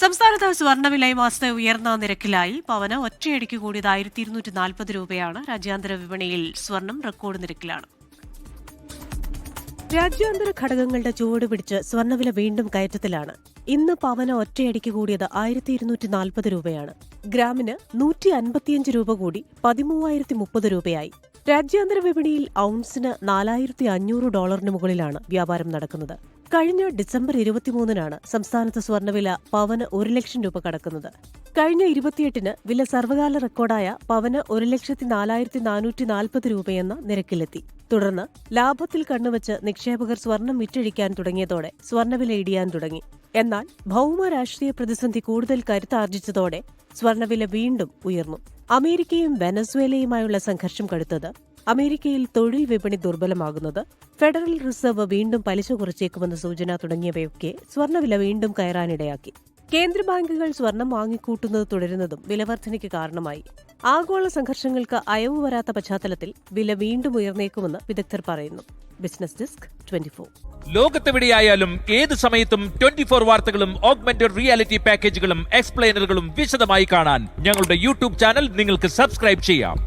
സംസ്ഥാനത്ത് സ്വർണ്ണവില ഈ മാസത്തെ ഉയർന്ന നിരക്കിലായി. പവന് ഒറ്റയടിക്ക് കൂടിയത് 1240 രൂപയാണ്. രാജ്യാന്തര വിപണിയിൽ സ്വർണം റെക്കോർഡ് നിരക്കിലാണ്. രാജ്യാന്തര ഘടകങ്ങളുടെ ചുവട് പിടിച്ച് സ്വർണ്ണവില വീണ്ടും കയറ്റത്തിലാണ്. ഇന്ന് പവന് ഒറ്റയടിക്ക് കൂടിയത് 1240 രൂപയാണ്. ഗ്രാമിന് 155 രൂപ കൂടി $13,030 രൂപയായി. രാജ്യാന്തര വിപണിയിൽ ഔൺസിന് $4,500 മുകളിലാണ് വ്യാപാരം നടക്കുന്നത്. കഴിഞ്ഞ ഡിസംബർ 23-നാണ് സംസ്ഥാനത്ത് സ്വർണ്ണവില പവന് 1 ലക്ഷം രൂപ കടക്കുന്നത്. കഴിഞ്ഞ 28-ന് വില സർവകാല റെക്കോർഡായ പവന് 1,04,440 രൂപയെന്ന നിരക്കിലെത്തി. തുടർന്ന് ലാഭത്തിൽ കണ്ണുവച്ച് നിക്ഷേപകർ സ്വർണം വിറ്റഴിക്കാൻ തുടങ്ങിയതോടെ സ്വർണ്ണവില ഇടിയാൻ തുടങ്ങി. എന്നാൽ ഭൗമ രാഷ്ട്രീയ പ്രതിസന്ധി കൂടുതൽ കരുത്താർജിച്ചതോടെ സ്വർണ്ണവില വീണ്ടും ഉയർന്നു. അമേരിക്കയും വെനസ്വേലയുമായുള്ള സംഘർഷം കടുത്തത്, അമേരിക്കയിൽ തൊഴിൽ വിപണി ദുർബലമാകുന്നത്, ഫെഡറൽ റിസർവ് വീണ്ടും പലിശ കുറച്ചേക്കുമെന്ന സൂചന തുടങ്ങിയവയൊക്കെ സ്വർണ്ണവില വീണ്ടും കയറാനിടയാക്കി. കേന്ദ്ര ബാങ്കുകൾ സ്വർണം വാങ്ങിക്കൂട്ടുന്നത് തുടരുന്നതും വിലവർദ്ധനയ്ക്ക് കാരണമായി. ആഗോള സംഘർഷങ്ങൾക്ക് അയവ് വരാത്ത പശ്ചാത്തലത്തിൽ വില വീണ്ടും ഉയർന്നേക്കുമെന്ന് വിദഗ്ധർ പറയുന്നു. Business desk 24. ലോകത്തെവിടെയായാലും ഏത് സമയത്തും 24 വാർത്തകളും ഓഗ്മെന്റഡ് റിയാലിറ്റി പാക്കേജുകളും എക്സ്പ്ലെയിനറുകളും വിശദമായി കാണാൻ ഞങ്ങളുടെ യൂട്യൂബ് ചാനൽ നിങ്ങൾക്ക് സബ്സ്ക്രൈബ് ചെയ്യാം.